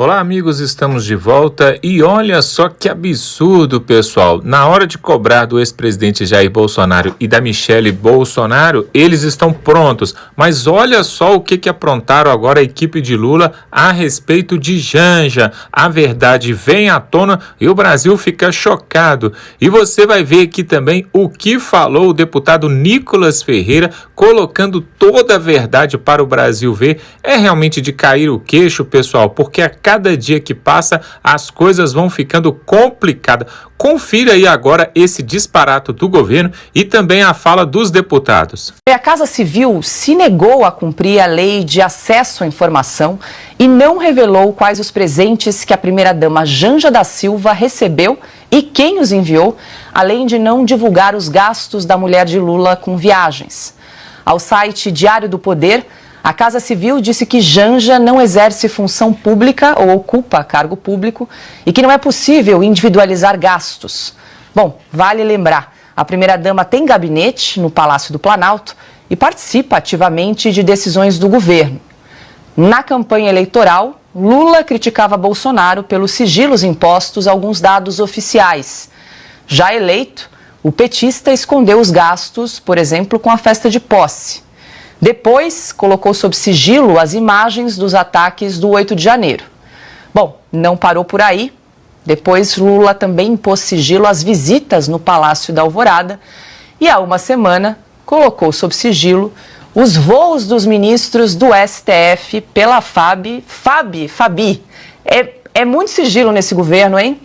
Olá, amigos, estamos de volta e olha só que absurdo, pessoal. Na hora de cobrar do ex-presidente Jair Bolsonaro e da Michele Bolsonaro, eles estão prontos. Mas olha só o que aprontaram agora a equipe de Lula a respeito de Janja. A verdade vem à tona e o Brasil fica chocado. E você vai ver aqui também o que falou o deputado Nicolas Ferreira, colocando toda a verdade para o Brasil ver. É realmente de cair o queixo, pessoal, porque a cada dia que passa, as coisas vão ficando complicadas. Confira aí agora esse disparato do governo e também a fala dos deputados. A Casa Civil se negou a cumprir a lei de acesso à informação e não revelou quais os presentes que a primeira-dama Janja da Silva recebeu e quem os enviou, além de não divulgar os gastos da mulher de Lula com viagens. Ao site Diário do Poder, a Casa Civil disse que Janja não exerce função pública ou ocupa cargo público e que não é possível individualizar gastos. Bom, vale lembrar, a primeira-dama tem gabinete no Palácio do Planalto e participa ativamente de decisões do governo. Na campanha eleitoral, Lula criticava Bolsonaro pelos sigilos impostos a alguns dados oficiais. Já eleito, o petista escondeu os gastos, por exemplo, com a festa de posse. Depois, colocou sob sigilo as imagens dos ataques do 8 de janeiro. Bom, não parou por aí. Depois, Lula também impôs sigilo às visitas no Palácio da Alvorada e, há uma semana, colocou sob sigilo os voos dos ministros do STF pela Fabi. É muito sigilo nesse governo, hein?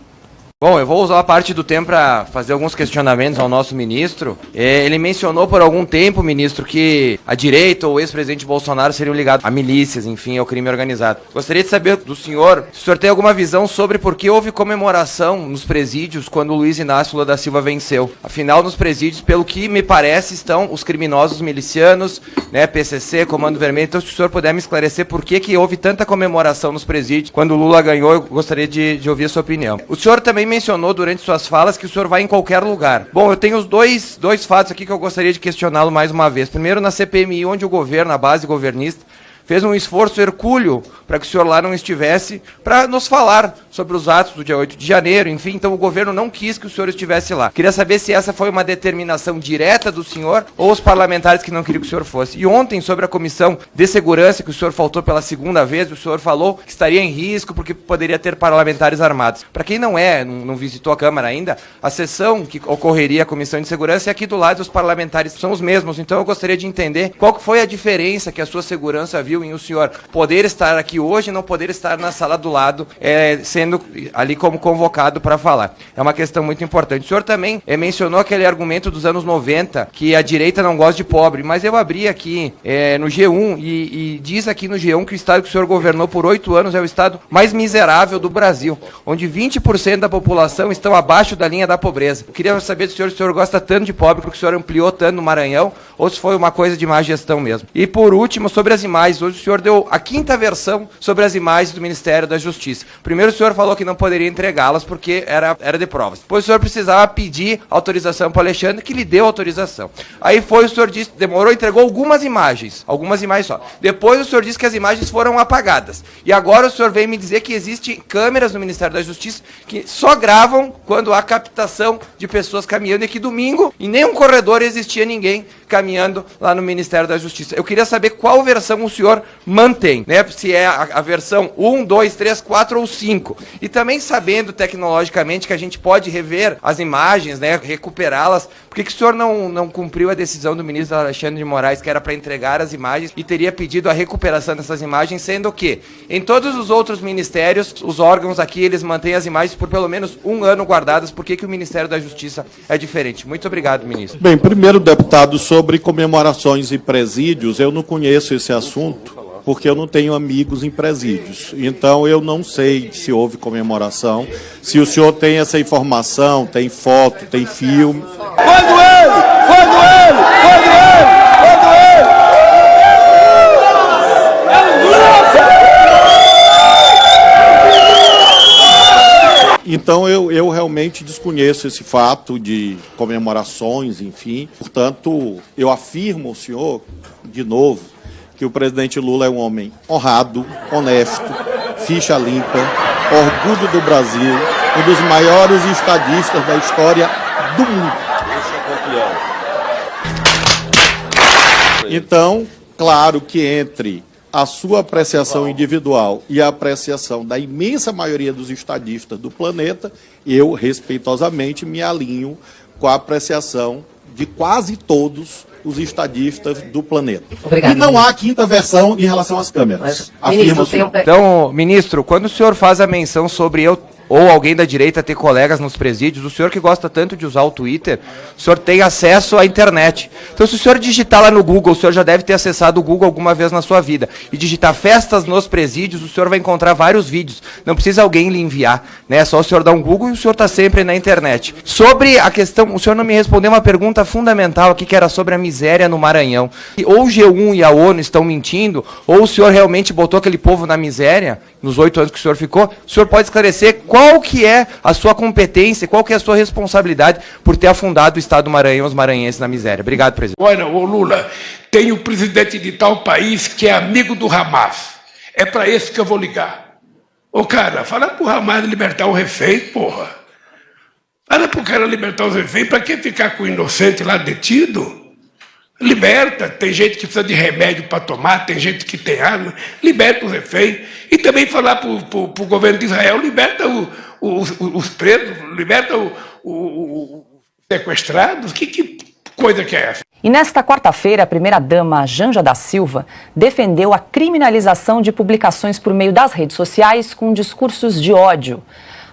Bom, eu vou usar a parte do tempo para fazer alguns questionamentos ao nosso ministro. Ele mencionou por algum tempo, ministro, que a direita ou o ex-presidente Bolsonaro seriam ligados a milícias, enfim, ao crime organizado. Gostaria de saber do senhor, se o senhor tem alguma visão sobre por que houve comemoração nos presídios quando o Luiz Inácio Lula da Silva venceu. Afinal, nos presídios, pelo que me parece, estão os criminosos milicianos, né, PCC, Comando Vermelho. Então, se o senhor puder me esclarecer por que houve tanta comemoração nos presídios quando o Lula ganhou, eu gostaria de ouvir a sua opinião. O senhor também mencionou durante suas falas que o senhor vai em qualquer lugar. Bom, eu tenho os dois fatos aqui que eu gostaria de questioná-lo mais uma vez. Primeiro, na CPMI, onde o governo, a base governista, fez um esforço hercúleo para que o senhor lá não estivesse, para nos falar sobre os atos do dia 8 de janeiro, enfim, então o governo não quis que o senhor estivesse lá. Queria saber se essa foi uma determinação direta do senhor ou os parlamentares que não queriam que o senhor fosse. E ontem, sobre a Comissão de Segurança, que o senhor faltou pela segunda vez, o senhor falou que estaria em risco porque poderia ter parlamentares armados. Para quem não visitou a Câmara ainda, a sessão que ocorreria a Comissão de Segurança é aqui do lado, os parlamentares são os mesmos, então eu gostaria de entender qual foi a diferença que a sua segurança viu em o senhor poder estar aqui hoje e não poder estar na sala do lado, sendo ali como convocado para falar. É uma questão muito importante. O senhor também mencionou aquele argumento dos anos 90, que a direita não gosta de pobre, mas eu abri aqui no G1 e diz aqui no G1 que o estado que o senhor governou por 8 anos é o estado mais miserável do Brasil, onde 20% da população estão abaixo da linha da pobreza. Eu queria saber se o senhor gosta tanto de pobre porque o senhor ampliou tanto no Maranhão ou se foi uma coisa de má gestão mesmo. E por último, sobre as imagens, hoje o senhor deu a quinta versão sobre as imagens do Ministério da Justiça. Primeiro o senhor falou que não poderia entregá-las porque era de provas. Depois o senhor precisava pedir autorização para o Alexandre, que lhe deu autorização. Aí o senhor disse, demorou, entregou algumas imagens só. Depois o senhor disse que as imagens foram apagadas. E agora o senhor vem me dizer que existem câmeras no Ministério da Justiça que só gravam quando há captação de pessoas caminhando e que domingo em nenhum corredor existia ninguém caminhando lá no Ministério da Justiça. Eu queria saber qual versão o senhor mantém, né? Se é a versão 1, 2, 3, 4 ou 5. E também sabendo tecnologicamente que a gente pode rever as imagens, né? Recuperá-las. Por que o senhor não cumpriu a decisão do ministro Alexandre de Moraes, que era para entregar as imagens e teria pedido a recuperação dessas imagens, sendo que em todos os outros ministérios, os órgãos aqui, eles mantêm as imagens por pelo menos 1 ano guardadas. Por que o Ministério da Justiça é diferente? Muito obrigado, ministro. Bem, primeiro, deputado, sobre comemorações e presídios, eu não conheço esse assunto, porque eu não tenho amigos em presídios. Então, eu não sei se houve comemoração. Se o senhor tem essa informação, tem foto, tem filme. Quando ele! Então, eu realmente desconheço esse fato de comemorações, enfim. Portanto, eu afirmo ao senhor, de novo, que o presidente Lula é um homem honrado, honesto, ficha limpa, orgulho do Brasil, um dos maiores estadistas da história do mundo. Então, claro que entre a sua apreciação individual e a apreciação da imensa maioria dos estadistas do planeta, eu, respeitosamente, me alinho com a apreciação de quase todos os estadistas do planeta. Obrigado. E não há quinta versão em relação às câmeras. Afirma o senhor. Então, ministro, quando o senhor faz a menção sobre eu ou alguém da direita ter colegas nos presídios, o senhor que gosta tanto de usar o Twitter, o senhor tem acesso à internet. Então, se o senhor digitar lá no Google, o senhor já deve ter acessado o Google alguma vez na sua vida, e digitar festas nos presídios, o senhor vai encontrar vários vídeos. Não precisa alguém lhe enviar, né? É só o senhor dar um Google e o senhor está sempre na internet. Sobre a questão, o senhor não me respondeu uma pergunta fundamental aqui, que era sobre a miséria no Maranhão. Ou o G1 e a ONU estão mentindo, ou o senhor realmente botou aquele povo na miséria, nos 8 anos que o senhor ficou. O senhor pode esclarecer qual que é a sua competência, qual que é a sua responsabilidade por ter afundado o Estado do Maranhão e os maranhenses na miséria. Obrigado, presidente. Olha, ô Lula, tem o presidente de tal país que é amigo do Hamas. É para esse que eu vou ligar. Ô, cara, fala pro Hamas libertar o refém, porra. Fala pro cara libertar os reféns, para que ficar com o inocente lá detido? Liberta, tem gente que precisa de remédio para tomar, tem gente que tem arma, liberta os reféns. E também falar para o governo de Israel, liberta os presos, liberta os sequestrados. Que coisa que é essa? E nesta quarta-feira, a primeira-dama Janja da Silva defendeu a criminalização de publicações por meio das redes sociais com discursos de ódio.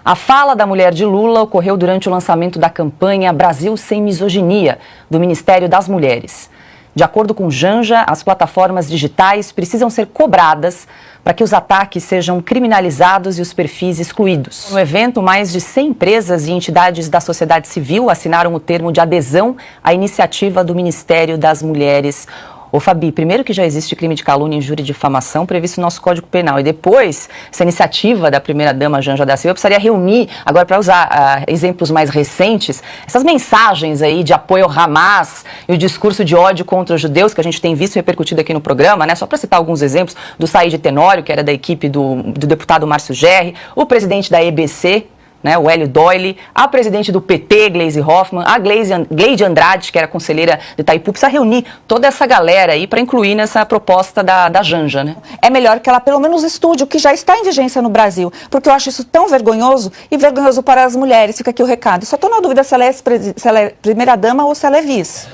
A fala da mulher de Lula ocorreu durante o lançamento da campanha Brasil Sem Misoginia, do Ministério das Mulheres. De acordo com Janja, as plataformas digitais precisam ser cobradas para que os ataques sejam criminalizados e os perfis excluídos. No evento, mais de 100 empresas e entidades da sociedade civil assinaram o termo de adesão à iniciativa do Ministério das Mulheres. Ô Fabi, primeiro que já existe crime de calúnia, injúria e difamação previsto no nosso Código Penal. E depois, essa iniciativa da primeira-dama Janja da Silva precisaria reunir, agora para usar exemplos mais recentes, essas mensagens aí de apoio ao Hamas e o discurso de ódio contra os judeus que a gente tem visto repercutido aqui no programa, né? Só para citar alguns exemplos, do Said Tenório, que era da equipe do deputado Márcio Gerri, o presidente da EBC, né, o Hélio Doyle, a presidente do PT, Gleisi Hoffmann, a Gleide Andrade, que era conselheira de Itaipu, precisa reunir toda essa galera aí para incluir nessa proposta da Janja, né? É melhor que ela pelo menos estude o que já está em vigência no Brasil, porque eu acho isso tão vergonhoso e vergonhoso para as mulheres. Fica aqui o recado. Só estou na dúvida se ela é primeira-dama ou se ela é vice.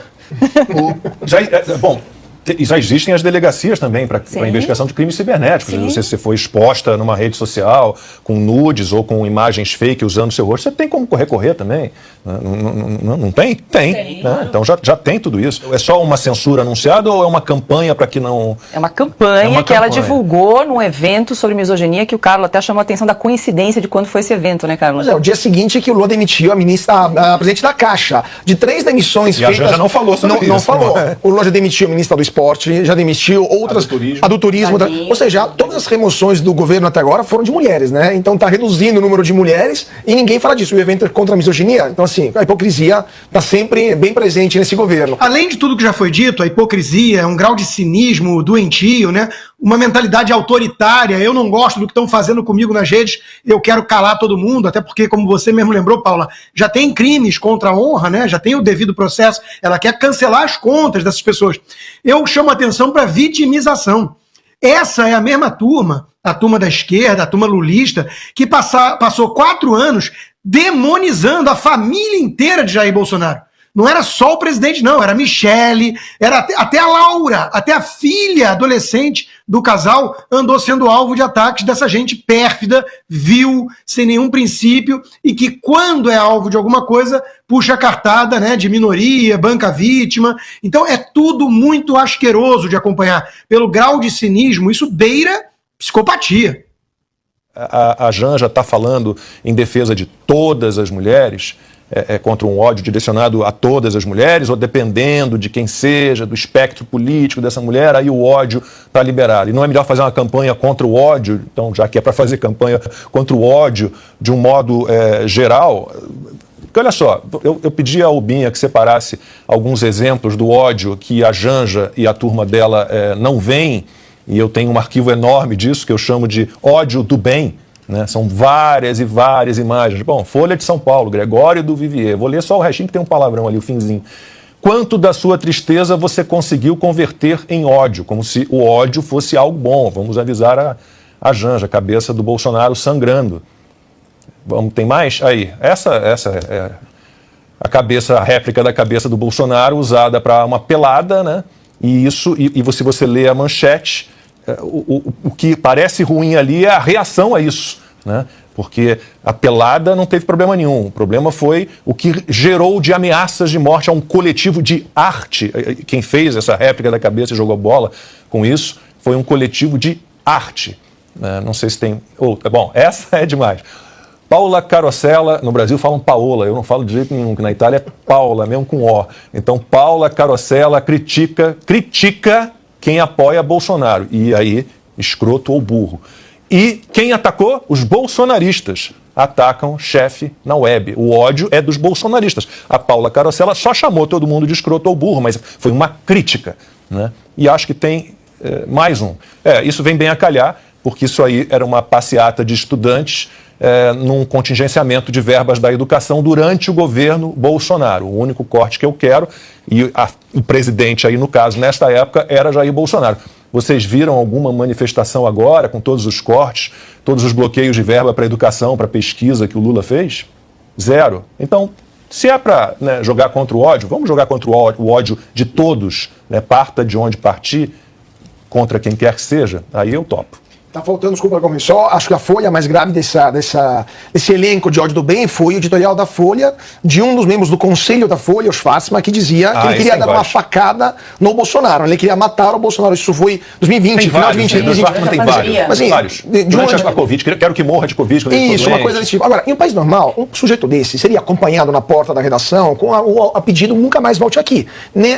Bom, já existem as delegacias também para investigação de crimes cibernéticos. Se você for exposta numa rede social com nudes ou com imagens fake usando o seu rosto, você tem como recorrer também. Não tem? Tem. Né? Então já tem tudo isso. É só uma censura anunciada ou é uma campanha para que não... É uma campanha que ela divulgou num evento sobre misoginia, que o Carlos até chamou a atenção da coincidência de quando foi esse evento, né, Carlos? Mas é o dia seguinte que o Lula demitiu a presidente da Caixa. De 3 demissões feitas... E a Janja não falou sobre isso. Não falou. O Lula já demitiu a ministra do Esporte, já demitiu outras... A do turismo. Ou seja, todas as remoções do governo até agora foram de mulheres, né? Então está reduzindo o número de mulheres e ninguém fala disso. O evento é contra a misoginia. Então, assim, a hipocrisia está sempre bem presente nesse governo. Além de tudo que já foi dito, a hipocrisia, um grau de cinismo doentio, né? Uma mentalidade autoritária. Eu não gosto do que estão fazendo comigo nas redes, eu quero calar todo mundo, até porque, como você mesmo lembrou, Paula, já tem crimes contra a honra, né? Já tem o devido processo. Ela quer cancelar as contas dessas pessoas. Eu chamo a atenção para a vitimização. Essa é a mesma turma, a turma da esquerda, a turma lulista, que passou 4 anos demonizando a família inteira de Jair Bolsonaro. Não era só o presidente, não, era a Michele, era até a Laura, até a filha adolescente do casal andou sendo alvo de ataques dessa gente pérfida, vil, sem nenhum princípio, e que quando é alvo de alguma coisa, puxa a cartada, né, de minoria, banca vítima. Então é tudo muito asqueroso de acompanhar. Pelo grau de cinismo, isso beira psicopatia. A Janja está falando em defesa de todas as mulheres, contra um ódio direcionado a todas as mulheres, ou dependendo de quem seja, do espectro político dessa mulher, aí o ódio está liberado. E não é melhor fazer uma campanha contra o ódio, então, já que é para fazer campanha contra o ódio de um modo geral? Porque olha só, eu pedi à Ubinha que separasse alguns exemplos do ódio que a Janja e a turma dela não veem, e eu tenho um arquivo enorme disso, que eu chamo de ódio do bem, né? São várias e várias imagens. Bom, Folha de São Paulo, Gregório do Vivier. Vou ler só o restinho que tem um palavrão ali, o finzinho. Quanto da sua tristeza você conseguiu converter em ódio, como se o ódio fosse algo bom. Vamos avisar a Janja, a cabeça do Bolsonaro sangrando. Vamos, tem mais? Aí, essa é a réplica da cabeça do Bolsonaro usada para uma pelada, né? E se você lê a manchete, o que parece ruim ali é a reação a isso, né? Porque a pelada não teve problema nenhum. O problema foi o que gerou de ameaças de morte a um coletivo de arte. Quem fez essa réplica da cabeça e jogou bola com isso foi um coletivo de arte. Não sei se tem outra. Bom, essa é demais. Paula Carosella, no Brasil falam Paola, eu não falo de jeito nenhum, que na Itália é Paula, mesmo com O. Então, Paula Carosella critica quem apoia Bolsonaro. E aí, escroto ou burro. E quem atacou? Os bolsonaristas atacam chefe na web. O ódio é dos bolsonaristas. A Paula Carosella só chamou todo mundo de escroto ou burro, mas foi uma crítica, né? E acho que tem mais um. Isso vem bem a calhar, porque isso aí era uma passeata de estudantes num contingenciamento de verbas da educação durante o governo Bolsonaro. O único corte que eu quero, e o presidente aí, no caso, nesta época, era Jair Bolsonaro. Vocês viram alguma manifestação agora, com todos os cortes, todos os bloqueios de verba para educação, para pesquisa que o Lula fez? Zero. Então, se é para jogar contra o ódio, vamos jogar contra o ódio de todos, parta de onde partir, contra quem quer que seja, aí eu topo. Tá faltando, desculpa, só acho que a folha mais grave desse elenco de ódio do bem foi o editorial da Folha, de um dos membros do conselho da Folha, o Schwarzman, que dizia que ele queria dar uma facada no Bolsonaro, ele queria matar o Bolsonaro. Isso foi 2020, tem final vários, de 2020. Tem vários. Mas, vários. Durante a Covid, quero que morra de Covid. Isso, uma coisa desse tipo. Agora, em um país normal, um sujeito desse seria acompanhado na porta da redação com a pedido nunca mais volte aqui.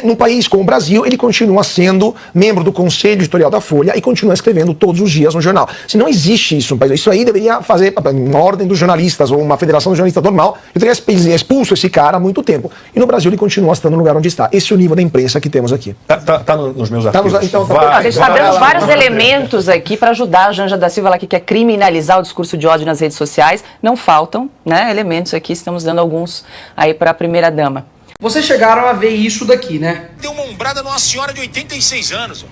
Num país como o Brasil, ele continua sendo membro do conselho editorial da Folha e continua escrevendo todos os dias no jornal. Se não existe isso no país, isso aí deveria fazer uma ordem dos jornalistas ou uma federação dos jornalistas normal. Eu teria expulso esse cara há muito tempo. E no Brasil ele continua estando no lugar onde está. Esse é o nível da imprensa que temos aqui. Tá nos meus arquivos. A gente está dando vários elementos aqui para ajudar a Janja da Silva, ela que quer criminalizar o discurso de ódio nas redes sociais. Não faltam, elementos aqui, estamos dando alguns aí para a primeira-dama. Vocês chegaram a ver isso daqui, né? Deu uma ombrada numa senhora de 86 anos.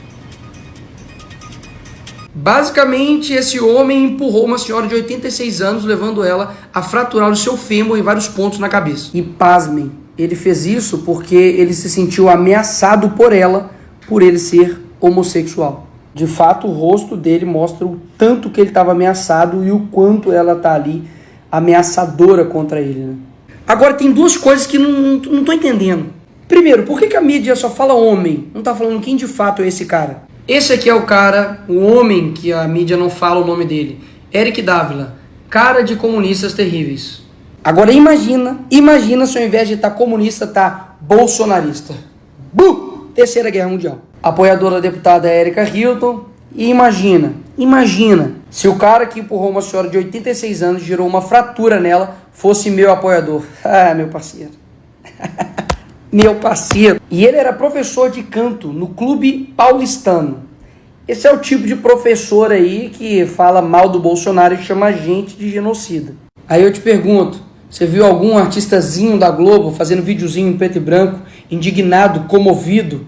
Basicamente, esse homem empurrou uma senhora de 86 anos, levando ela a fraturar o seu fêmur em vários pontos na cabeça. E pasmem, ele fez isso porque ele se sentiu ameaçado por ela, por ele ser homossexual. De fato, o rosto dele mostra o tanto que ele estava ameaçado e o quanto ela está ali ameaçadora contra ele, né? Agora, tem duas coisas que não tô entendendo. Primeiro, por que a mídia só fala homem? Não tá falando quem de fato é esse cara? Esse aqui é o cara, o homem que a mídia não fala o nome dele. Eric Dávila, cara de comunistas terríveis. Agora imagina se ao invés de estar comunista, tá bolsonarista. Terceira Guerra Mundial. Apoiadora da deputada Erika Hilton. E imagina se o cara que empurrou uma senhora de 86 anos, gerou uma fratura nela, fosse meu apoiador. Ah, meu parceiro. Meu parceiro. E ele era professor de canto no Clube Paulistano. Esse é o tipo de professor aí que fala mal do Bolsonaro e chama a gente de genocida. Aí eu te pergunto, você viu algum artistazinho da Globo fazendo videozinho em preto e branco, indignado, comovido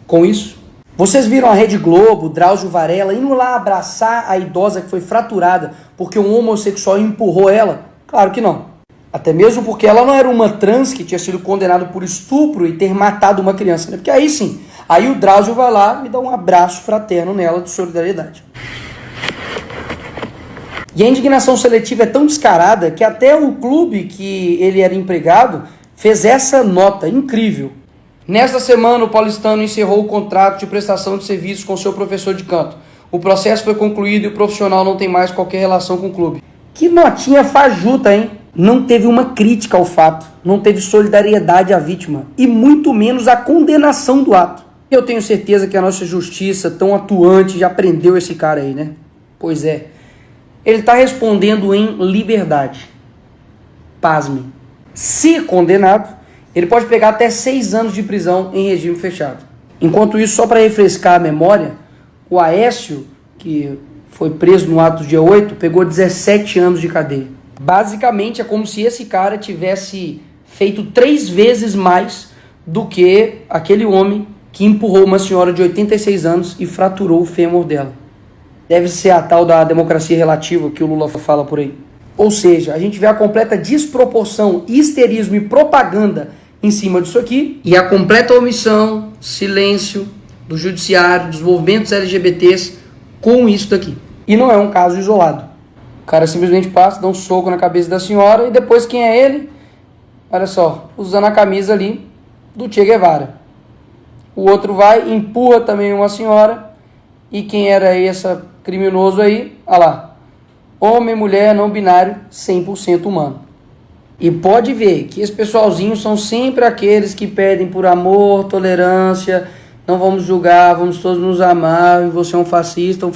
com isso? Vocês viram a Rede Globo, Drauzio Varela, indo lá abraçar a idosa que foi fraturada porque um homossexual empurrou ela? Claro que não. Até mesmo porque ela não era uma trans que tinha sido condenada por estupro e ter matado uma criança, né? Porque aí sim, aí o Drauzio vai lá e me dá um abraço fraterno nela de solidariedade. E a indignação seletiva é tão descarada que até o clube que ele era empregado fez essa nota incrível. Nesta semana, o paulistano encerrou o contrato de prestação de serviços com seu professor de canto. O processo foi concluído e o profissional não tem mais qualquer relação com o clube. Que notinha fajuta, hein? Não teve uma crítica ao fato, não teve solidariedade à vítima e muito menos a condenação do ato. Eu tenho certeza que a nossa justiça tão atuante já prendeu esse cara aí, né? Pois é. Ele está respondendo em liberdade. Pasme. Se condenado, ele pode pegar até 6 anos de prisão em regime fechado. Enquanto isso, só para refrescar a memória, O Aécio, que foi preso no ato do dia 8, pegou 17 anos de cadeia. Basicamente é como se esse cara tivesse feito 3 vezes mais do que aquele homem que empurrou uma senhora de 86 anos e fraturou o fêmur dela. Deve ser a tal da democracia relativa que o Lula fala por aí. Ou seja, a gente vê a completa desproporção, histerismo e propaganda em cima disso aqui e a completa omissão, silêncio do judiciário, dos movimentos LGBTs com isso daqui. E não é um caso isolado. O cara simplesmente passa, dá um soco na cabeça da senhora e depois quem é ele? Olha só, usando a camisa ali do Che Guevara. O outro vai, empurra também uma senhora e quem era esse criminoso aí? Olha lá. Homem, mulher, não binário, 100% humano. E pode ver que esse pessoalzinho são sempre aqueles que pedem por amor, tolerância, não vamos julgar, vamos todos nos amar, você é um fascista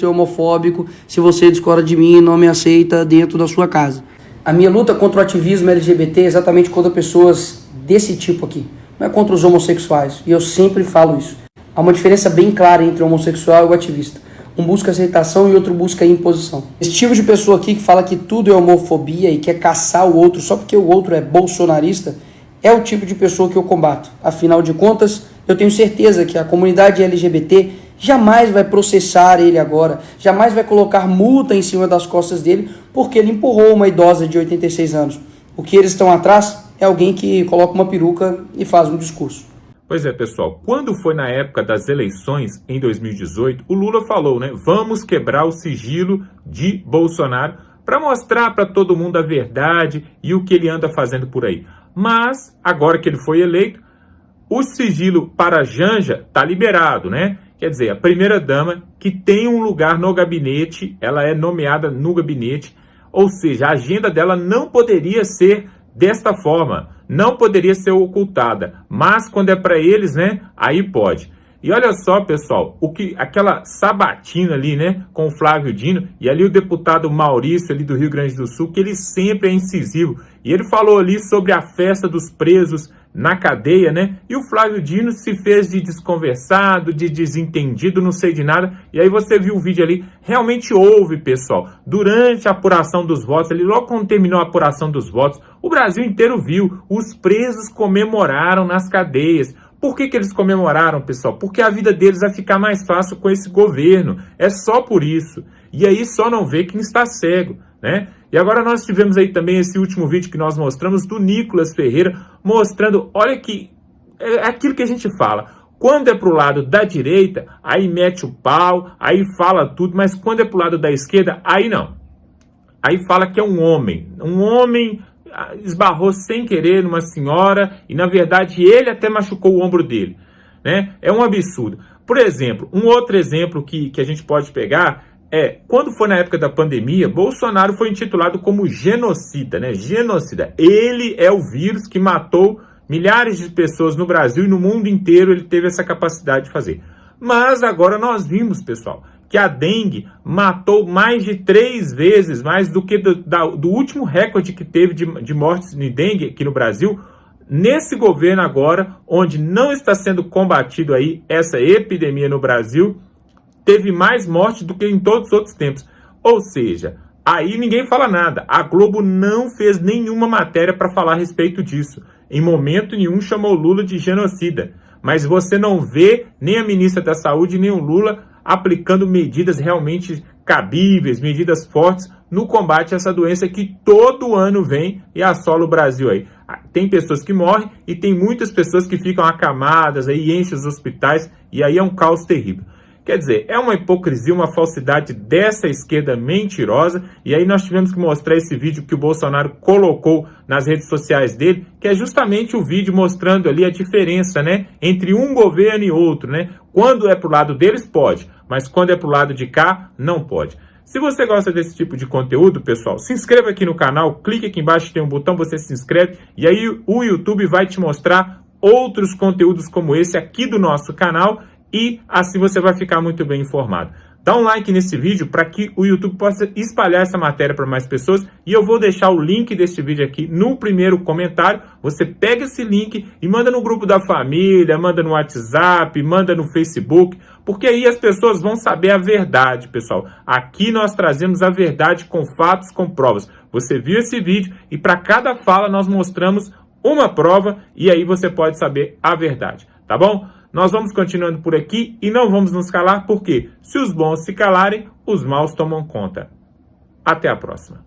e homofóbico, se você discorda de mim, não me aceita dentro da sua casa. A minha luta contra o ativismo LGBT é exatamente contra pessoas desse tipo aqui, não é contra os homossexuais, e eu sempre falo isso. Há uma diferença bem clara entre o homossexual e o ativista. Um busca aceitação e outro busca imposição. Esse tipo de pessoa aqui que fala que tudo é homofobia e quer caçar o outro só porque o outro é bolsonarista, é o tipo de pessoa que eu combato. Afinal de contas, eu tenho certeza que a comunidade LGBT jamais vai processar ele agora, jamais vai colocar multa em cima das costas dele porque ele empurrou uma idosa de 86 anos. O que eles estão atrás é alguém que coloca uma peruca e faz um discurso. Pois é, pessoal, quando foi na época das eleições, em 2018, o Lula falou, né, vamos quebrar o sigilo de Bolsonaro para mostrar para todo mundo a verdade e o que ele anda fazendo por aí. Mas, agora que ele foi eleito, o sigilo para a Janja está liberado, né? Quer dizer, a primeira-dama que tem um lugar no gabinete, ela é nomeada no gabinete, ou seja, a agenda dela não poderia ser desta forma, não poderia ser ocultada, mas quando é para eles, né, aí pode. E olha só, pessoal, aquela sabatina ali, né, com o Flávio Dino, e ali o deputado Maurício ali do Rio Grande do Sul, que ele sempre é incisivo, e ele falou ali sobre a festa dos presos na cadeia, né, e o Flávio Dino se fez de desconversado, de desentendido, não sei de nada, e aí você viu o vídeo ali, realmente houve, pessoal, durante a apuração dos votos, ali logo quando terminou a apuração dos votos, o Brasil inteiro viu, os presos comemoraram nas cadeias. Por que eles comemoraram, pessoal? Porque a vida deles vai ficar mais fácil com esse governo. É só por isso. E aí só não vê quem está cego, né? E agora nós tivemos aí também esse último vídeo que nós mostramos do Nicolas Ferreira, mostrando, olha que é aquilo que a gente fala. Quando é pro lado da direita, aí mete o pau, aí fala tudo, mas quando é pro lado da esquerda, aí não. Aí fala que é um homem esbarrou sem querer numa senhora e, na verdade, ele até machucou o ombro dele, né? É um absurdo. Por exemplo, um outro exemplo que a gente pode pegar é, quando foi na época da pandemia, Bolsonaro foi intitulado como genocida, né? Genocida. Ele é o vírus que matou milhares de pessoas no Brasil e no mundo inteiro ele teve essa capacidade de fazer. Mas agora nós vimos, pessoal, que a dengue matou mais de 3 vezes mais do que do último recorde que teve de mortes de dengue aqui no Brasil. Nesse governo agora, onde não está sendo combatido aí essa epidemia no Brasil, teve mais mortes do que em todos os outros tempos. Ou seja, aí ninguém fala nada. A Globo não fez nenhuma matéria para falar a respeito disso. Em momento nenhum chamou Lula de genocida. Mas você não vê nem a ministra da Saúde, nem o Lula aplicando medidas realmente cabíveis, medidas fortes no combate a essa doença que todo ano vem e assola o Brasil aí. Tem pessoas que morrem e tem muitas pessoas que ficam acamadas, aí enchem os hospitais e aí é um caos terrível. Quer dizer, é uma hipocrisia, uma falsidade dessa esquerda mentirosa, e aí nós tivemos que mostrar esse vídeo que o Bolsonaro colocou nas redes sociais dele, que é justamente o vídeo mostrando ali a diferença, né, entre um governo e outro, né? Quando é pro lado deles, pode, mas quando é pro lado de cá, não pode. Se você gosta desse tipo de conteúdo, pessoal, se inscreva aqui no canal, clique aqui embaixo, tem um botão, você se inscreve, e aí o YouTube vai te mostrar outros conteúdos como esse aqui do nosso canal, e assim você vai ficar muito bem informado. Dá um like nesse vídeo para que o YouTube possa espalhar essa matéria para mais pessoas, e eu vou deixar o link deste vídeo aqui no primeiro comentário. Você pega esse link e manda no grupo da família, manda no WhatsApp, manda no Facebook, porque aí as pessoas vão saber a verdade, pessoal. Aqui nós trazemos a verdade com fatos, com provas. Você viu esse vídeo e para cada fala nós mostramos uma prova e aí você pode saber a verdade, tá bom? Nós vamos continuando por aqui e não vamos nos calar, porque se os bons se calarem, os maus tomam conta. Até a próxima.